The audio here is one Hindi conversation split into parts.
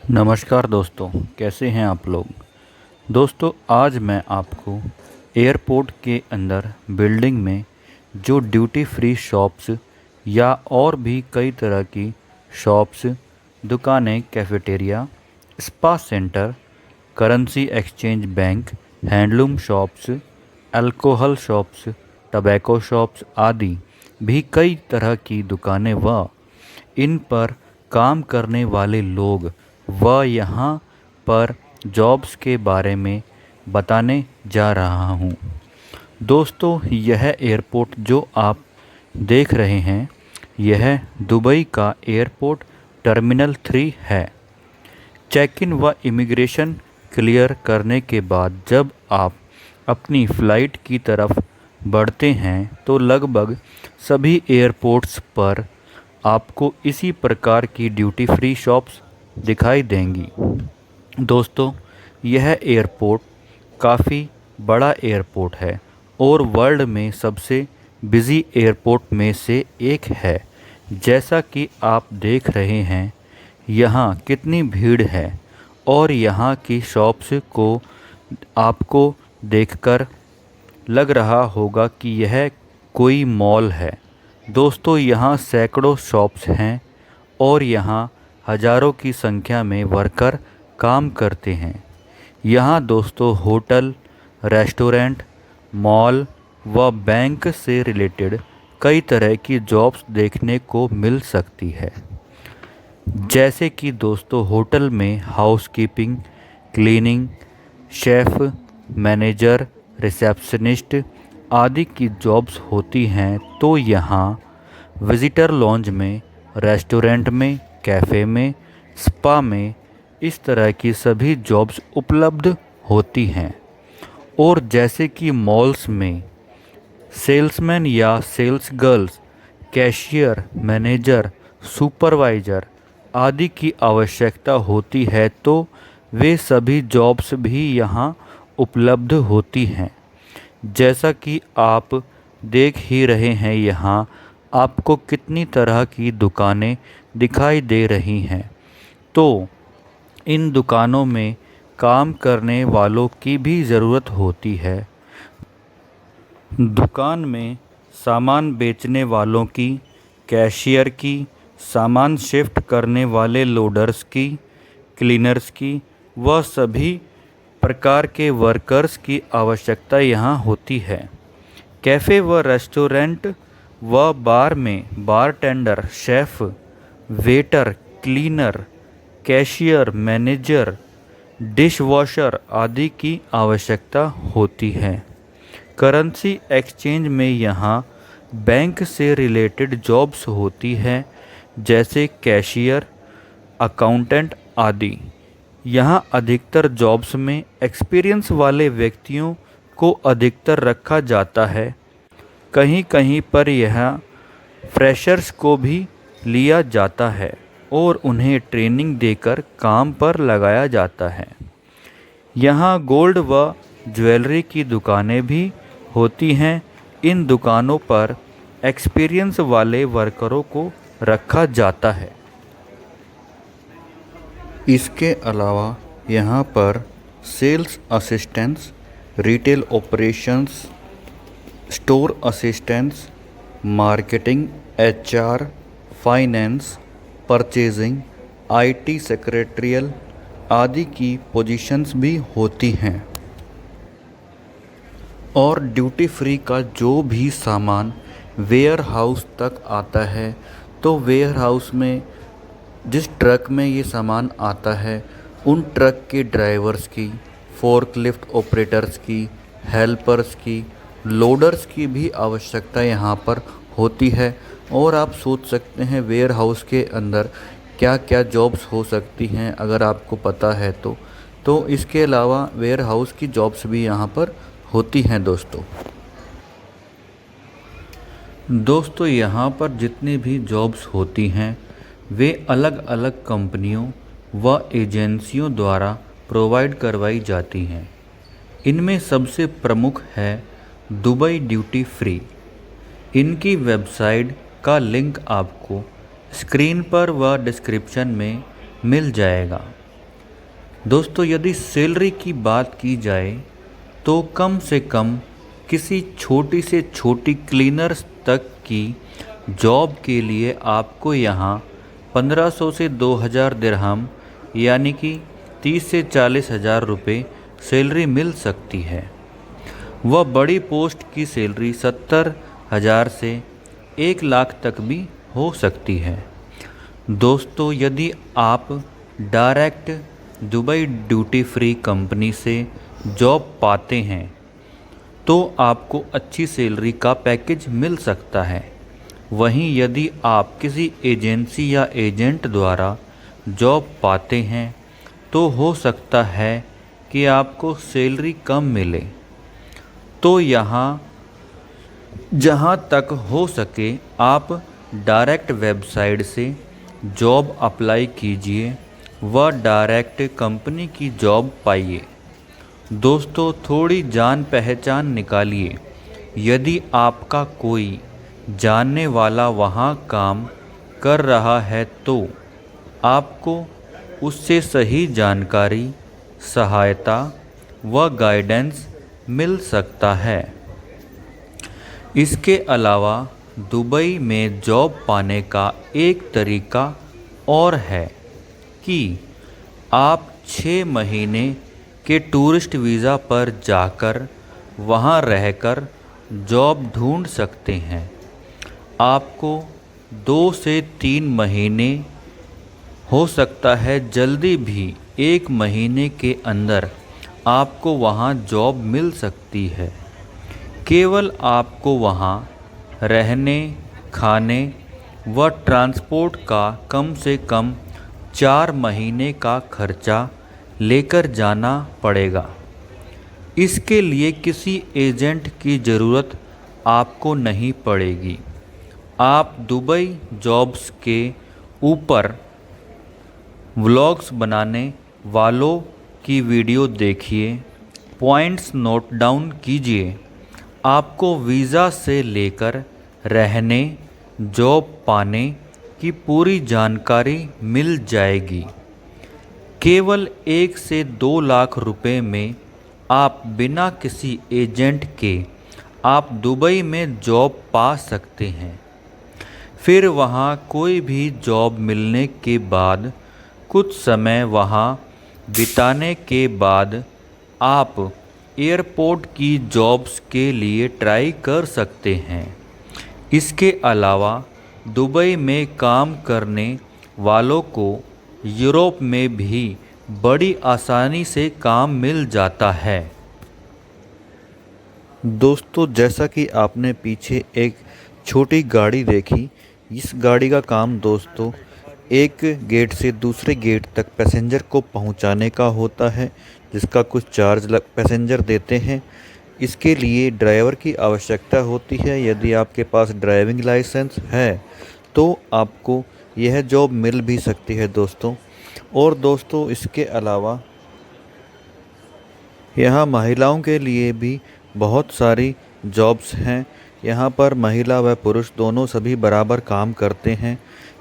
नमस्कार दोस्तों, कैसे हैं आप लोग। दोस्तों, आज मैं आपको एयरपोर्ट के अंदर बिल्डिंग में जो ड्यूटी फ्री शॉप्स या और भी कई तरह की शॉप्स, दुकानें, cafeteria, spa centre, currency exchange bank, handloom shops, alcohol shops, tobacco shops आदि भी कई तरह की दुकानें व इन पर काम करने वाले लोग व यहाँ पर जॉब्स के बारे में बताने जा रहा हूँ। दोस्तों, यह एयरपोर्ट जो आप देख रहे हैं, यह दुबई का एयरपोर्ट टर्मिनल 3 है। चेक इन व इमिग्रेशन क्लियर करने के बाद जब आप अपनी फ़्लाइट की तरफ बढ़ते हैं तो लगभग सभी एयरपोर्ट्स पर आपको इसी प्रकार की ड्यूटी फ्री शॉप्स दिखाई देंगी। दोस्तों, यह एयरपोर्ट काफ़ी बड़ा एयरपोर्ट है और वर्ल्ड में सबसे बिज़ी एयरपोर्ट में से एक है। जैसा कि आप देख रहे हैं, यहाँ कितनी भीड़ है और यहाँ की शॉप्स को आपको देखकर लग रहा होगा कि यह कोई मॉल है। दोस्तों, यहाँ सैकड़ों शॉप्स हैं और यहाँ हज़ारों की संख्या में वर्कर काम करते हैं। यहाँ दोस्तों होटल, रेस्टोरेंट, मॉल व बैंक से रिलेटेड कई तरह की जॉब्स देखने को मिल सकती है। जैसे कि दोस्तों होटल में housekeeping, cleaning, chef, manager, receptionist आदि की जॉब्स होती हैं, तो यहाँ विज़िटर लॉन्ज में, रेस्टोरेंट में, कैफ़े में, स्पा में इस तरह की सभी जॉब्स उपलब्ध होती हैं। और जैसे कि मॉल्स में सेल्समैन या sales girls, cashier, manager, supervisor आदि की आवश्यकता होती है, तो वे सभी जॉब्स भी यहाँ उपलब्ध होती हैं। जैसा कि आप देख ही रहे हैं, यहाँ आपको कितनी तरह की दुकानें दिखाई दे रही हैं। तो इन दुकानों में काम करने वालों की भी ज़रूरत होती है। दुकान में सामान बेचने वालों की, कैशियर की, सामान शिफ्ट करने वाले लोडर्स की, क्लीनर्स की व सभी प्रकार के वर्कर्स की आवश्यकता यहाँ होती है। कैफ़े व रेस्टोरेंट व बार में bartender, chef, waiter, cleaner, cashier, manager, dishwasher आदि की आवश्यकता होती है। करेंसी एक्सचेंज में यहाँ बैंक से रिलेटेड जॉब्स होती है, जैसे कैशियर, अकाउंटेंट आदि। यहाँ अधिकतर जॉब्स में एक्सपीरियंस वाले व्यक्तियों को अधिकतर रखा जाता है। कहीं कहीं पर यह फ्रेशर्स को भी लिया जाता है और उन्हें ट्रेनिंग देकर काम पर लगाया जाता है। यहाँ गोल्ड व ज्वेलरी की दुकानें भी होती हैं। इन दुकानों पर एक्सपीरियंस वाले वर्करों को रखा जाता है। इसके अलावा यहाँ पर sales assistants, retail operations, store assistants, marketing, HR, finance, purchasing, IT secretarial आदि की पोजीशंस भी होती हैं। और ड्यूटी फ्री का जो भी सामान वेयर हाउस तक आता है, तो वेयर हाउस में जिस ट्रक में ये सामान आता है, उन ट्रक के ड्राइवर्स की, फोर्कलिफ्ट ऑपरेटर्स की, हेल्पर्स की, लोडर्स की भी आवश्यकता यहाँ पर होती है। और आप सोच सकते हैं वेयर हाउस के अंदर क्या क्या जॉब्स हो सकती हैं, अगर आपको पता है तो इसके अलावा वेयर हाउस की जॉब्स भी यहाँ पर होती हैं। दोस्तों, यहाँ पर जितनी भी जॉब्स होती हैं, वे अलग अलग कंपनियों व एजेंसियों द्वारा प्रोवाइड करवाई जाती हैं। इनमें सबसे प्रमुख है दुबई ड्यूटी फ्री। इनकी वेबसाइट का लिंक आपको स्क्रीन पर व डिस्क्रिप्शन में मिल जाएगा। दोस्तों यदि सैलरी की बात की जाए तो कम से कम किसी छोटी से छोटी क्लीनर्स तक की जॉब के लिए आपको यहाँ 1500 से 2000 दिरहम यानी कि 30 से 40 हज़ार रुपये सैलरी मिल सकती है। वह बड़ी पोस्ट की सैलरी 70,000 से 1 लाख तक भी हो सकती है। दोस्तों यदि आप direct Dubai duty free company से जॉब पाते हैं तो आपको अच्छी सैलरी का पैकेज मिल सकता है। वहीं यदि आप किसी एजेंसी या एजेंट द्वारा जॉब पाते हैं तो हो सकता है कि आपको सैलरी कम मिले। तो जहाँ तक हो सके आप डायरेक्ट वेबसाइट से जॉब अप्लाई कीजिए व डायरेक्ट कंपनी की जॉब पाइए। दोस्तों थोड़ी जान पहचान निकालिए। यदि आपका कोई जानने वाला वहाँ काम कर रहा है तो आपको उससे सही जानकारी, सहायता व गाइडेंस मिल सकता है। इसके अलावा दुबई में जॉब पाने का एक तरीका और है कि आप 6 महीने के टूरिस्ट वीज़ा पर जाकर वहाँ रहकर जॉब ढूंढ सकते हैं। आपको 2 से 3 महीने हो सकता है जल्दी भी 1 महीने के अंदर आपको वहाँ जॉब मिल सकती है। केवल आपको वहाँ रहने, खाने व ट्रांसपोर्ट का कम से कम 4 महीने का खर्चा लेकर जाना पड़ेगा। इसके लिए किसी एजेंट की ज़रूरत आपको नहीं पड़ेगी। आप दुबई जॉब्स के ऊपर व्लॉग्स बनाने वालों की वीडियो देखिए, पॉइंट्स नोट डाउन कीजिए। आपको वीज़ा से लेकर रहने, जॉब पाने की पूरी जानकारी मिल जाएगी। केवल 1 से 2 लाख रुपए में आप बिना किसी एजेंट के आप दुबई में जॉब पा सकते हैं। फिर वहाँ कोई भी जॉब मिलने के बाद कुछ समय वहाँ बिताने के बाद आप एयरपोर्ट की जॉब्स के लिए ट्राई कर सकते हैं। इसके अलावा दुबई में काम करने वालों को यूरोप में भी बड़ी आसानी से काम मिल जाता है। दोस्तों जैसा कि आपने पीछे एक छोटी गाड़ी देखी, इस गाड़ी का काम दोस्तों एक गेट से दूसरे गेट तक पैसेंजर को पहुंचाने का होता है, जिसका कुछ चार्ज पैसेंजर देते हैं। इसके लिए ड्राइवर की आवश्यकता होती है। यदि आपके पास ड्राइविंग लाइसेंस है तो आपको यह जॉब मिल भी सकती है दोस्तों। और दोस्तों इसके अलावा यहाँ महिलाओं के लिए भी बहुत सारी जॉब्स हैं। यहाँ पर महिला व पुरुष दोनों सभी बराबर काम करते हैं।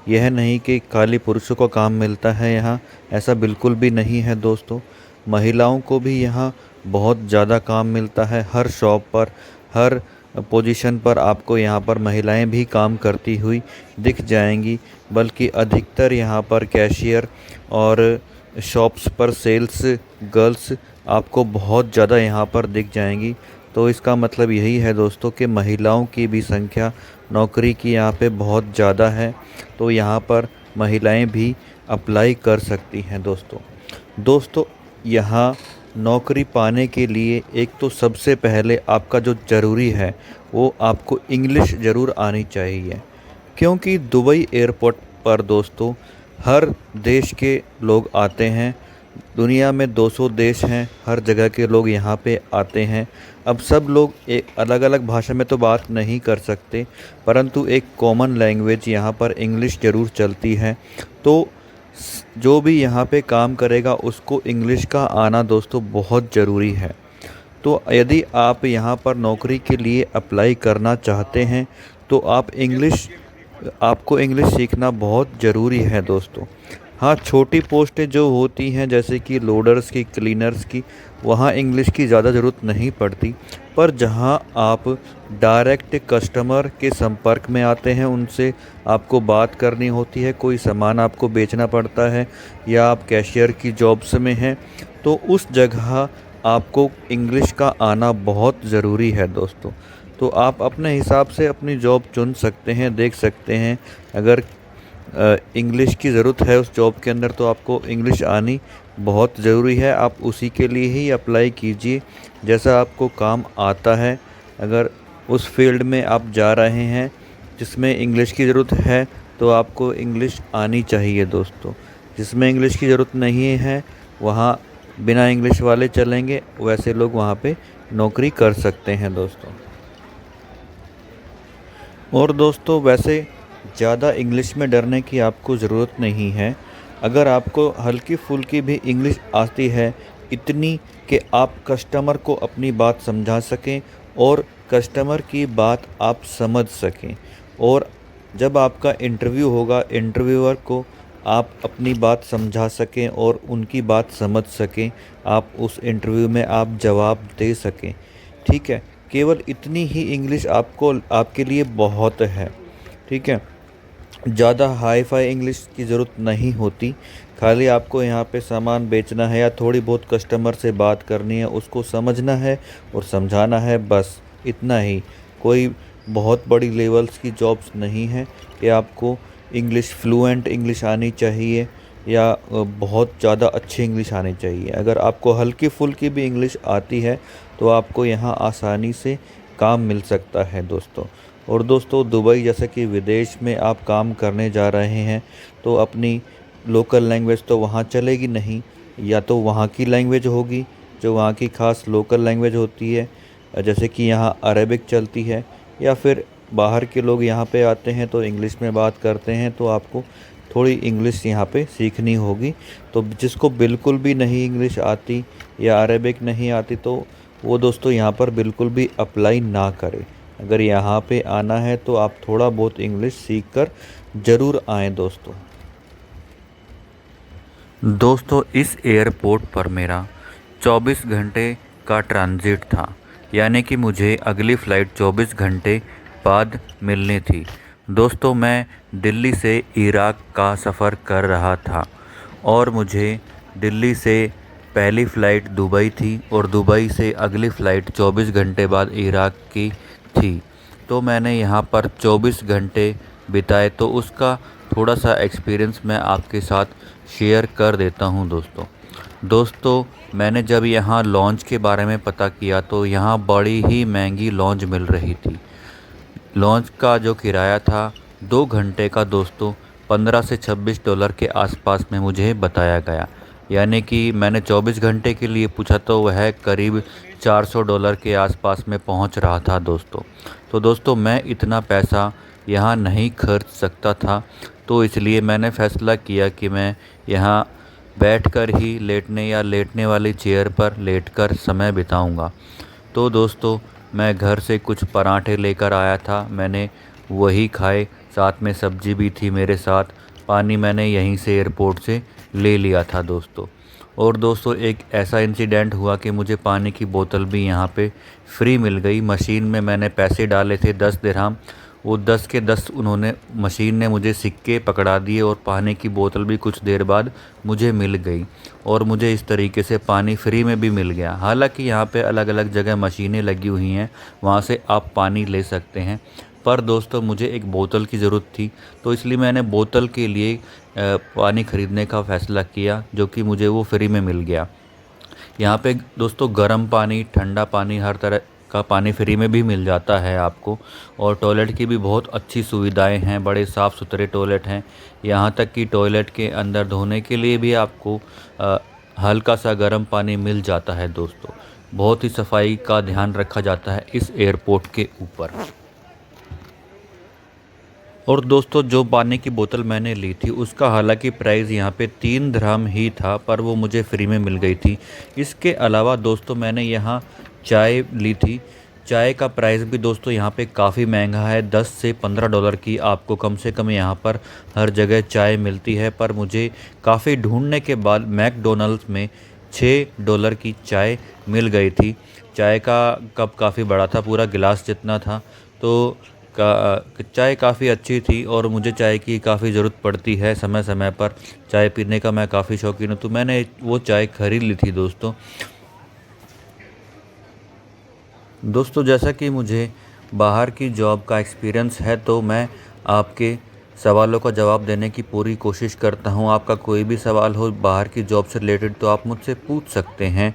यह नहीं कि खाली पुरुषों को काम मिलता है यहाँ, ऐसा बिल्कुल भी नहीं है दोस्तों। महिलाओं को भी यहाँ बहुत ज़्यादा काम मिलता है। हर शॉप पर, हर पोजीशन पर आपको यहाँ पर महिलाएं भी काम करती हुई दिख जाएंगी। बल्कि अधिकतर यहाँ पर कैशियर और शॉप्स पर सेल्स गर्ल्स आपको बहुत ज़्यादा यहाँ पर दिख जाएंगी। तो इसका मतलब यही है दोस्तों कि महिलाओं की भी संख्या नौकरी की यहाँ पे बहुत ज़्यादा है। तो यहाँ पर महिलाएं भी अप्लाई कर सकती हैं दोस्तों यहाँ नौकरी पाने के लिए एक तो सबसे पहले आपका जो ज़रूरी है वो आपको इंग्लिश ज़रूर आनी चाहिए। क्योंकि दुबई एयरपोर्ट पर दोस्तों हर देश के लोग आते हैं। दुनिया में 200 देश हैं, हर जगह के लोग यहाँ पे आते हैं। अब सब लोग एक अलग अलग भाषा में तो बात नहीं कर सकते, परंतु एक कॉमन लैंग्वेज यहाँ पर इंग्लिश ज़रूर चलती है। तो जो भी यहाँ पे काम करेगा उसको इंग्लिश का आना दोस्तों बहुत ज़रूरी है। तो यदि आप यहाँ पर नौकरी के लिए अप्लाई करना चाहते हैं तो आपको इंग्लिश सीखना बहुत ज़रूरी है दोस्तों। हाँ, छोटी पोस्टें जो होती हैं जैसे कि लोडर्स की, क्लीनर्स की, वहाँ इंग्लिश की ज़्यादा ज़रूरत नहीं पड़ती। पर जहाँ आप डायरेक्ट कस्टमर के संपर्क में आते हैं, उनसे आपको बात करनी होती है, कोई सामान आपको बेचना पड़ता है या आप कैशियर की जॉब्स में हैं, तो उस जगह आपको इंग्लिश का आना बहुत ज़रूरी है दोस्तों। तो आप अपने हिसाब से अपनी जॉब चुन सकते हैं, देख सकते हैं। अगर इंग्लिश की ज़रूरत है उस जॉब के अंदर तो आपको इंग्लिश आनी बहुत ज़रूरी है। आप उसी के लिए ही अप्लाई कीजिए जैसा आपको काम आता है। अगर उस फील्ड में आप जा रहे हैं जिसमें इंग्लिश की ज़रूरत है तो आपको इंग्लिश आनी चाहिए दोस्तों। जिसमें इंग्लिश की ज़रूरत नहीं है वहाँ बिना इंग्लिश वाले चलेंगे, वैसे लोग वहाँ पे नौकरी कर सकते हैं दोस्तों। और दोस्तों वैसे ज़्यादा इंग्लिश में डरने की आपको ज़रूरत नहीं है। अगर आपको हल्की फुल्की भी इंग्लिश आती है, इतनी कि आप कस्टमर को अपनी बात समझा सकें और कस्टमर की बात आप समझ सकें, और जब आपका इंटरव्यू होगा इंटरव्यूअर को आप अपनी बात समझा सकें और उनकी बात समझ सकें, आप उस इंटरव्यू में आप जवाब दे सकें। ठीक है, केवल इतनी ही इंग्लिश आपको आपके लिए बहुत है। ठीक है, ज़्यादा हाई फाई इंग्लिश की ज़रूरत नहीं होती। खाली आपको यहाँ पे सामान बेचना है या थोड़ी बहुत कस्टमर से बात करनी है, उसको समझना है और समझाना है, बस इतना ही। कोई बहुत बड़ी लेवल्स की जॉब्स नहीं है कि आपको इंग्लिश फ्लुएंट इंग्लिश आनी चाहिए या बहुत ज़्यादा अच्छी इंग्लिश आनी चाहिए। अगर आपको हल्की फुल्की भी इंग्लिश आती है तो आपको यहाँ आसानी से काम मिल सकता है दोस्तों। और दोस्तों दुबई जैसे कि विदेश में आप काम करने जा रहे हैं तो अपनी लोकल लैंग्वेज तो वहाँ चलेगी नहीं, या तो वहाँ की लैंग्वेज होगी जो वहाँ की ख़ास लोकल लैंग्वेज होती है, जैसे कि यहाँ अरेबिक चलती है, या फिर बाहर के लोग यहाँ पे आते हैं तो इंग्लिश में बात करते हैं, तो आपको थोड़ी इंग्लिश यहाँ पे सीखनी होगी। तो जिसको बिल्कुल भी नहीं इंग्लिश आती या अरेबिक नहीं आती तो वो दोस्तों यहाँ पर बिल्कुल भी अप्लाई ना करें। अगर यहाँ पे आना है तो आप थोड़ा बहुत इंग्लिश सीख कर ज़रूर आएँ दोस्तों। दोस्तों इस एयरपोर्ट पर मेरा 24 घंटे का ट्रांजिट था, यानी कि मुझे अगली फ़्लाइट 24 घंटे बाद मिलनी थी। दोस्तों मैं दिल्ली से इराक का सफ़र कर रहा था और मुझे दिल्ली से पहली फ़्लाइट दुबई थी और दुबई से अगली फ़्लाइट 24 घंटे बाद इराक की थी। तो मैंने यहाँ पर 24 घंटे बिताए, तो उसका थोड़ा सा एक्सपीरियंस मैं आपके साथ शेयर कर देता हूँ दोस्तों मैंने जब यहाँ लॉन्च के बारे में पता किया तो यहाँ बड़ी ही महंगी लॉन्च मिल रही थी। लॉन्च का जो किराया था 2 घंटे का दोस्तों $15 से $26 के आसपास में मुझे बताया गया, यानी कि मैंने 24 घंटे के लिए पूछा तो वह करीब $400 के आसपास में पहुंच रहा था दोस्तों। तो दोस्तों मैं इतना पैसा यहाँ नहीं खर्च सकता था, तो इसलिए मैंने फ़ैसला किया कि मैं यहाँ बैठकर ही लेटने वाली चेयर पर लेटकर समय बिताऊंगा। तो दोस्तों मैं घर से कुछ पराठे लेकर आया था, मैंने वही खाए, साथ में सब्जी भी थी मेरे साथ। पानी मैंने यहीं से एयरपोर्ट से ले लिया था दोस्तों। और दोस्तों एक ऐसा इंसिडेंट हुआ कि मुझे पानी की बोतल भी यहाँ पे फ्री मिल गई। मशीन में मैंने पैसे डाले थे 10 दिरहम, वो 10 के 10 मशीन ने मुझे सिक्के पकड़ा दिए और पानी की बोतल भी कुछ देर बाद मुझे मिल गई और मुझे इस तरीके से पानी फ्री में भी मिल गया। हालांकि यहाँ पे अलग अलग जगह मशीनें लगी हुई हैं, वहाँ से आप पानी ले सकते हैं, पर दोस्तों मुझे एक बोतल की ज़रूरत थी, तो इसलिए मैंने बोतल के लिए पानी ख़रीदने का फ़ैसला किया, जो कि मुझे वो फ्री में मिल गया। यहाँ पे दोस्तों गर्म पानी, ठंडा पानी, हर तरह का पानी फ्री में भी मिल जाता है आपको। और टॉयलेट की भी बहुत अच्छी सुविधाएं हैं, बड़े साफ़ सुथरे टॉयलेट हैं। यहाँ तक कि टॉयलेट के अंदर धोने के लिए भी आपको हल्का सा गर्म पानी मिल जाता है दोस्तों। बहुत ही सफाई का ध्यान रखा जाता है इस एयरपोर्ट के ऊपर। और दोस्तों जो पानी की बोतल मैंने ली थी उसका हालांकि प्राइस यहाँ पे 3 दिरहम ही था, पर वो मुझे फ्री में मिल गई थी। इसके अलावा दोस्तों मैंने यहाँ चाय ली थी चाय का प्राइस भी दोस्तों यहाँ पे काफ़ी महंगा है। 10 से $15 की आपको कम से कम यहाँ पर हर जगह चाय मिलती है। पर मुझे काफ़ी ढूंढने के बाद मैकडोनल्ड्स में $6 की चाय मिल गई थी। चाय का कप काफ़ी बड़ा था, पूरा गिलास जितना था। तो चाय काफ़ी अच्छी थी और मुझे चाय की काफ़ी ज़रूरत पड़ती है समय समय पर। चाय पीने का मैं काफ़ी शौकीन हूँ, तो मैंने वो चाय ख़रीद ली थी दोस्तों। जैसा कि मुझे बाहर की जॉब का एक्सपीरियंस है, तो मैं आपके सवालों का जवाब देने की पूरी कोशिश करता हूं। आपका कोई भी सवाल हो बाहर की जॉब से रिलेटेड तो आप मुझसे पूछ सकते हैं।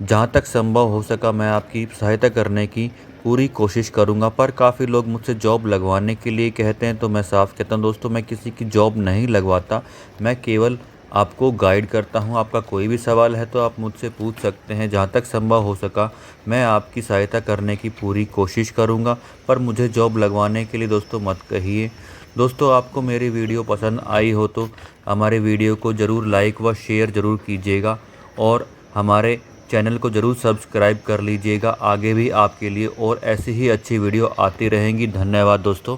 जहां तक संभव हो सका मैं आपकी सहायता करने की पूरी कोशिश करूंगा। पर काफ़ी लोग मुझसे जॉब लगवाने के लिए कहते हैं, तो मैं साफ कहता हूं दोस्तों, मैं किसी की जॉब नहीं लगवाता। मैं केवल आपको गाइड करता हूं। आपका कोई भी सवाल है तो आप मुझसे पूछ सकते हैं। जहां तक संभव हो सका मैं आपकी सहायता करने की पूरी कोशिश करूंगा। पर मुझे जॉब लगवाने के लिए दोस्तों मत कहिए। दोस्तों, आपको मेरी वीडियो पसंद आई हो तो हमारे वीडियो को ज़रूर लाइक व शेयर ज़रूर कीजिएगा और हमारे चैनल को ज़रूर सब्सक्राइब कर लीजिएगा। आगे भी आपके लिए और ऐसी ही अच्छी वीडियो आती रहेंगी। धन्यवाद दोस्तों।